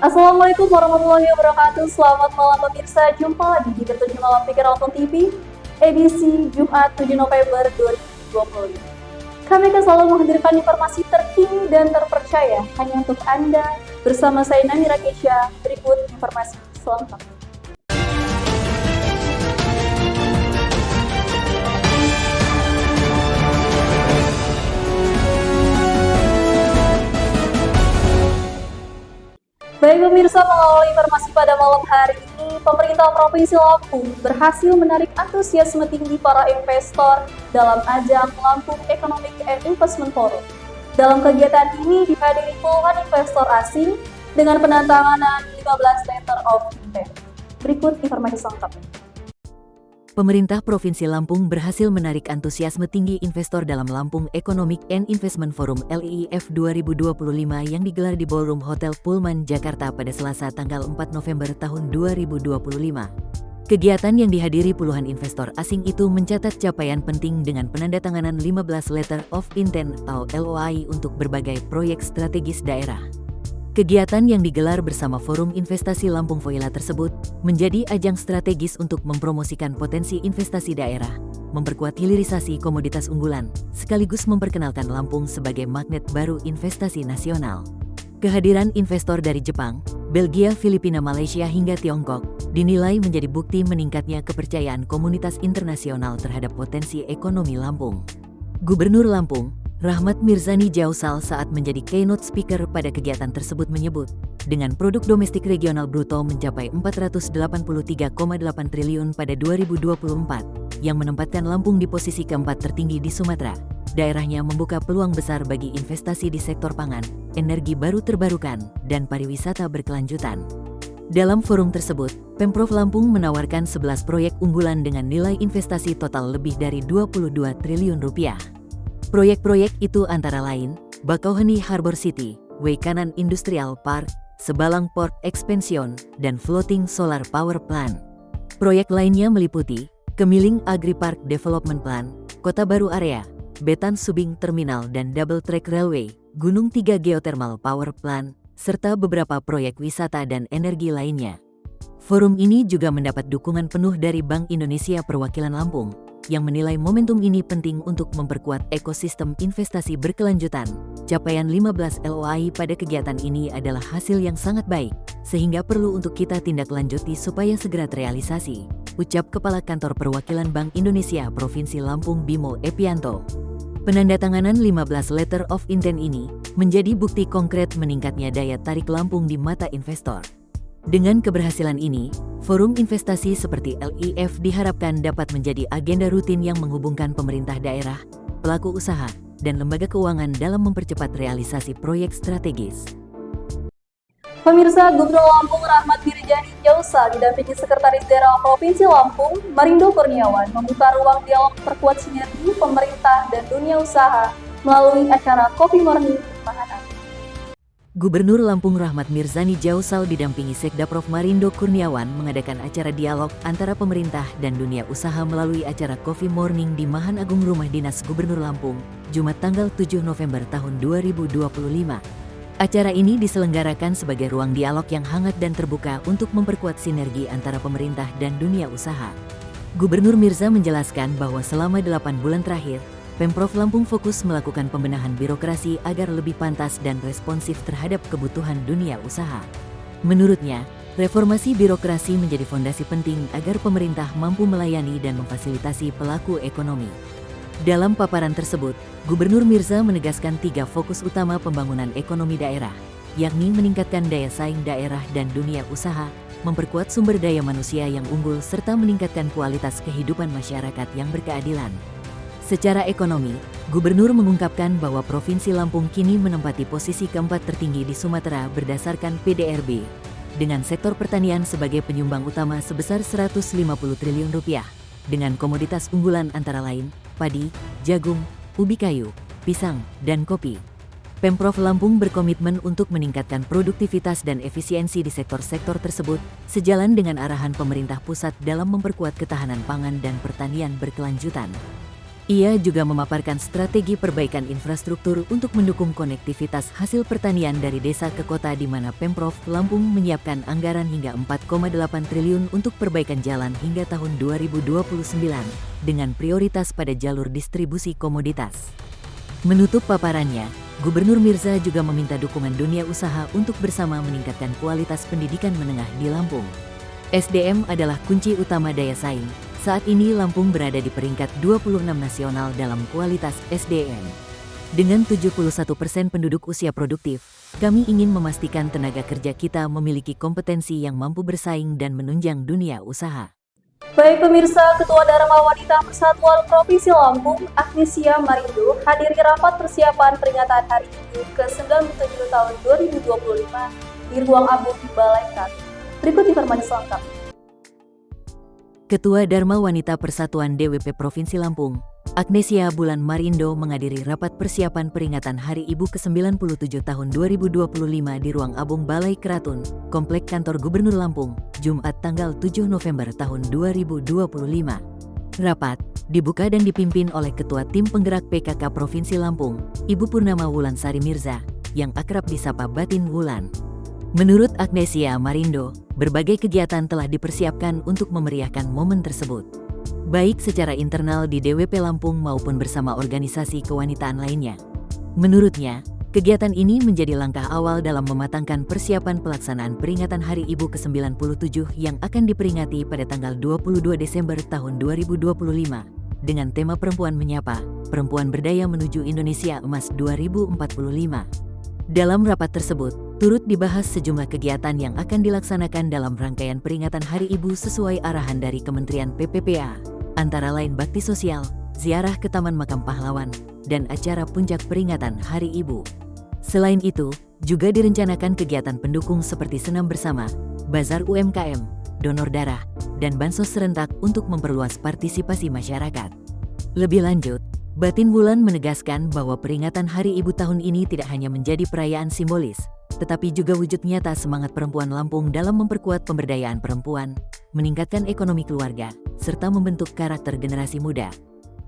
Assalamualaikum warahmatullahi wabarakatuh. Selamat malam pemirsa. Jumpa lagi di Ketujuh Malam Pikir Lampung TV, edisi Jumat 7 November 2025. Kami akan selalu menghadirkan informasi terkini dan terpercaya hanya untuk Anda. Bersama saya Namira Kesha, berikut informasi selengkapnya. Baik pemirsa, mengawali informasi pada malam hari ini, pemerintah Provinsi Lampung berhasil menarik antusiasme tinggi para investor dalam ajang Lampung Economic and Investment Forum. Dalam kegiatan ini dihadiri puluhan investor asing dengan penandatanganan 15 letter of intent. Berikut informasi selengkapnya. Pemerintah Provinsi Lampung berhasil menarik antusiasme tinggi investor dalam Lampung Economic and Investment Forum LIIF 2025 yang digelar di Ballroom Hotel Pullman, Jakarta pada Selasa tanggal 4 November tahun 2025. Kegiatan yang dihadiri puluhan investor asing itu mencatat capaian penting dengan penandatanganan 15 Letter of Intent atau LOI untuk berbagai proyek strategis daerah. Kegiatan yang digelar bersama Forum Investasi Lampung Voila tersebut menjadi ajang strategis untuk mempromosikan potensi investasi daerah, memperkuat hilirisasi komoditas unggulan, sekaligus memperkenalkan Lampung sebagai magnet baru investasi nasional. Kehadiran investor dari Jepang, Belgia, Filipina, Malaysia hingga Tiongkok dinilai menjadi bukti meningkatnya kepercayaan komunitas internasional terhadap potensi ekonomi Lampung. Gubernur Lampung, Rahmat Mirzani Jausal saat menjadi keynote speaker pada kegiatan tersebut menyebut, dengan produk domestik regional bruto mencapai 483,8 triliun pada 2024, yang menempatkan Lampung di posisi keempat tertinggi di Sumatera, daerahnya membuka peluang besar bagi investasi di sektor pangan, energi baru terbarukan, dan pariwisata berkelanjutan. Dalam forum tersebut, Pemprov Lampung menawarkan 11 proyek unggulan dengan nilai investasi total lebih dari 22 triliun rupiah. Proyek-proyek itu antara lain, Bakauheni Harbor City, Waikanan Industrial Park, Sebalang Port Expansion, dan Floating Solar Power Plant. Proyek lainnya meliputi Kemiling Agri Park Development Plan, Kota Baru Area, Betan Subing Terminal dan Double Track Railway, Gunung Tiga Geothermal Power Plant, serta beberapa proyek wisata dan energi lainnya. Forum ini juga mendapat dukungan penuh dari Bank Indonesia Perwakilan Lampung, yang menilai momentum ini penting untuk memperkuat ekosistem investasi berkelanjutan. Capaian 15 LOI pada kegiatan ini adalah hasil yang sangat baik, sehingga perlu untuk kita tindak lanjuti supaya segera terrealisasi, ucap Kepala Kantor Perwakilan Bank Indonesia Provinsi Lampung Bimo Epianto. Penandatanganan 15 Letter of Intent ini menjadi bukti konkret meningkatnya daya tarik Lampung di mata investor. Dengan keberhasilan ini, forum investasi seperti LIIF diharapkan dapat menjadi agenda rutin yang menghubungkan pemerintah daerah, pelaku usaha, dan lembaga keuangan dalam mempercepat realisasi proyek strategis. Pemirsa, Gubernur Lampung Rahmat Mirzani Jausal didampingi Sekretaris Daerah Provinsi Lampung, Marindo Kurniawan, membuka ruang dialog perkuat sinergi pemerintah dan dunia usaha melalui acara Coffee Morning Mahana. Gubernur Lampung Rahmat Mirzani Jausal didampingi Sekda Prof Marindo Kurniawan mengadakan acara dialog antara pemerintah dan dunia usaha melalui acara Coffee Morning di Mahan Agung Rumah Dinas Gubernur Lampung, Jumat tanggal 7 November tahun 2025. Acara ini diselenggarakan sebagai ruang dialog yang hangat dan terbuka untuk memperkuat sinergi antara pemerintah dan dunia usaha. Gubernur Mirza menjelaskan bahwa selama 8 bulan terakhir, Pemprov Lampung fokus melakukan pembenahan birokrasi agar lebih pantas dan responsif terhadap kebutuhan dunia usaha. Menurutnya, reformasi birokrasi menjadi fondasi penting agar pemerintah mampu melayani dan memfasilitasi pelaku ekonomi. Dalam paparan tersebut, Gubernur Mirza menegaskan 3 fokus utama pembangunan ekonomi daerah, yakni meningkatkan daya saing daerah dan dunia usaha, memperkuat sumber daya manusia yang unggul serta meningkatkan kualitas kehidupan masyarakat yang berkeadilan. Secara ekonomi, Gubernur mengungkapkan bahwa Provinsi Lampung kini menempati posisi keempat tertinggi di Sumatera berdasarkan PDRB, dengan sektor pertanian sebagai penyumbang utama sebesar 150 triliun rupiah, dengan komoditas unggulan antara lain, padi, jagung, ubi kayu, pisang, dan kopi. Pemprov Lampung berkomitmen untuk meningkatkan produktivitas dan efisiensi di sektor-sektor tersebut, sejalan dengan arahan pemerintah pusat dalam memperkuat ketahanan pangan dan pertanian berkelanjutan. Ia juga memaparkan strategi perbaikan infrastruktur untuk mendukung konektivitas hasil pertanian dari desa ke kota di mana Pemprov Lampung menyiapkan anggaran hingga 4,8 triliun untuk perbaikan jalan hingga tahun 2029 dengan prioritas pada jalur distribusi komoditas. Menutup paparannya, Gubernur Mirza juga meminta dukungan dunia usaha untuk bersama meningkatkan kualitas pendidikan menengah di Lampung. SDM adalah kunci utama daya saing. Saat ini Lampung berada di peringkat 26 nasional dalam kualitas SDM. Dengan 71% penduduk usia produktif, kami ingin memastikan tenaga kerja kita memiliki kompetensi yang mampu bersaing dan menunjang dunia usaha. Baik pemirsa, Ketua Dharma Wanita Persatuan Provinsi Lampung, Agnesia Marindo, hadiri rapat persiapan peringatan Hari Ibu ke-97 tahun 2025 di Ruang Abu Balai Krat. Berikut informasi selengkapnya. Ketua Dharma Wanita Persatuan DWP Provinsi Lampung, Agnesia Bulan Marindo menghadiri rapat persiapan peringatan Hari Ibu ke-97 tahun 2025 di Ruang Abung Balai Kratun, Komplek Kantor Gubernur Lampung, Jumat tanggal 7 November tahun 2025. Rapat dibuka dan dipimpin oleh Ketua Tim Penggerak PKK Provinsi Lampung, Ibu Purnama Wulansari Mirza, yang akrab disapa Batin Wulan. Menurut Agnesia Marindo, berbagai kegiatan telah dipersiapkan untuk memeriahkan momen tersebut, baik secara internal di DWP Lampung maupun bersama organisasi kewanitaan lainnya. Menurutnya, kegiatan ini menjadi langkah awal dalam mematangkan persiapan pelaksanaan peringatan Hari Ibu ke-97 yang akan diperingati pada tanggal 22 Desember tahun 2025 dengan tema Perempuan Menyapa, Perempuan Berdaya Menuju Indonesia Emas 2045. Dalam rapat tersebut, turut dibahas sejumlah kegiatan yang akan dilaksanakan dalam rangkaian peringatan Hari Ibu sesuai arahan dari Kementerian PPPA, antara lain bakti sosial, ziarah ke Taman Makam Pahlawan, dan acara puncak peringatan Hari Ibu. Selain itu, juga direncanakan kegiatan pendukung seperti senam bersama, bazar UMKM, donor darah, dan bansos serentak untuk memperluas partisipasi masyarakat. Lebih lanjut, Batin Wulan menegaskan bahwa peringatan Hari Ibu tahun ini tidak hanya menjadi perayaan simbolis, tetapi juga wujud nyata semangat perempuan Lampung dalam memperkuat pemberdayaan perempuan, meningkatkan ekonomi keluarga, serta membentuk karakter generasi muda.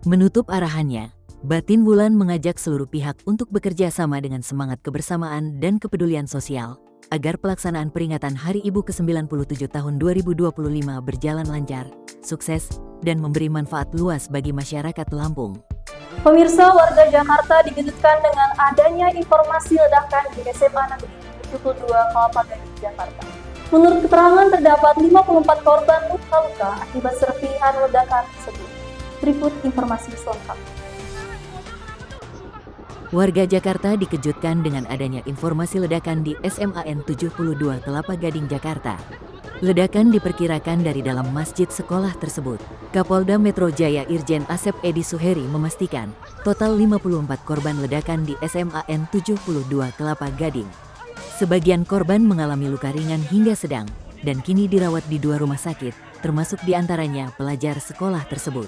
Menutup arahannya, Batin Wulan mengajak seluruh pihak untuk bekerja sama dengan semangat kebersamaan dan kepedulian sosial, agar pelaksanaan peringatan Hari Ibu ke-97 tahun 2025 berjalan lancar, sukses, dan memberi manfaat luas bagi masyarakat Lampung. Pemirsa, warga Jakarta dikejutkan dengan adanya informasi ledakan di SMA Negeri 72 Kelapa Gading, Jakarta. Menurut keterangan, terdapat 54 korban luka-luka akibat serpihan ledakan tersebut. Berikut informasi selengkapnya. Warga Jakarta dikejutkan dengan adanya informasi ledakan di SMAN 72 Kelapa Gading, Jakarta. Ledakan diperkirakan dari dalam masjid sekolah tersebut. Kapolda Metro Jaya Irjen Asep Edi Suheri memastikan, total 54 korban ledakan di SMAN 72 Kelapa Gading. Sebagian korban mengalami luka ringan hingga sedang, dan kini dirawat di 2 rumah sakit, termasuk diantaranya pelajar sekolah tersebut.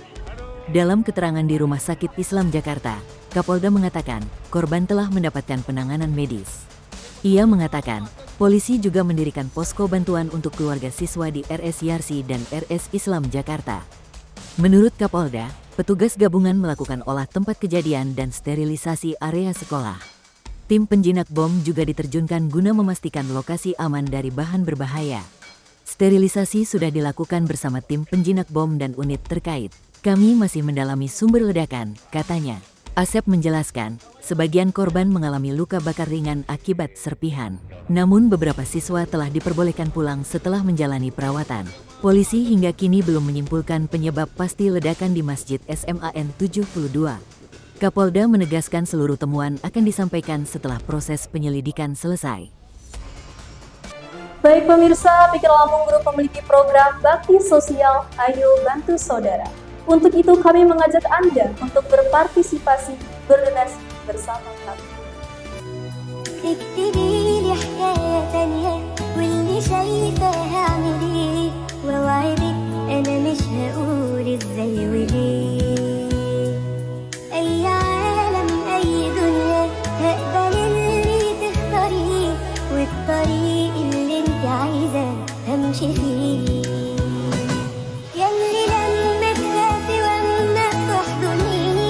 Dalam keterangan di Rumah Sakit Islam Jakarta, Kapolda mengatakan, korban telah mendapatkan penanganan medis. Ia mengatakan, polisi juga mendirikan posko bantuan untuk keluarga siswa di RS Yarsi dan RS Islam Jakarta. Menurut Kapolda, petugas gabungan melakukan olah tempat kejadian dan sterilisasi area sekolah. Tim penjinak bom juga diterjunkan guna memastikan lokasi aman dari bahan berbahaya. Sterilisasi sudah dilakukan bersama tim penjinak bom dan unit terkait. Kami masih mendalami sumber ledakan, katanya. Asep menjelaskan, sebagian korban mengalami luka bakar ringan akibat serpihan. Namun beberapa siswa telah diperbolehkan pulang setelah menjalani perawatan. Polisi hingga kini belum menyimpulkan penyebab pasti ledakan di Masjid SMAN 72. Kapolda menegaskan seluruh temuan akan disampaikan setelah proses penyelidikan selesai. Baik pemirsa, Pikir Lampung Group memiliki program bakti sosial Ayo Bantu Saudara. Untuk itu kami mengajak Anda untuk berpartisipasi, berdonasi bersama kami. اكتبي لي حكاية تانية واللي شايفاها اعمليه واوعدك انا مش هقول ازاي وليه اي عالم اي دنيا هقبل اللي تختاريه والطريق اللي انت عايزة همشي فيه ياللي لما تخافي واما تحضنيني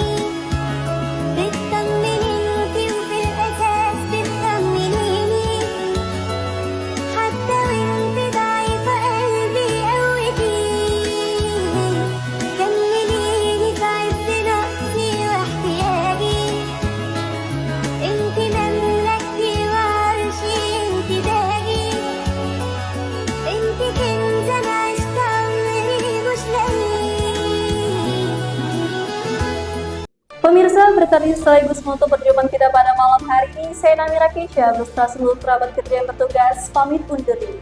itu tadi sekaligus menutup perjumpaan kita pada malam hari ini. Saya Namira Keisha beserta seluruh kerabat kerja yang bertugas pamit undur diri.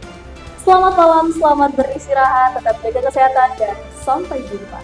Selamat malam, selamat beristirahat, tetap jaga kesehatan, dan sampai jumpa.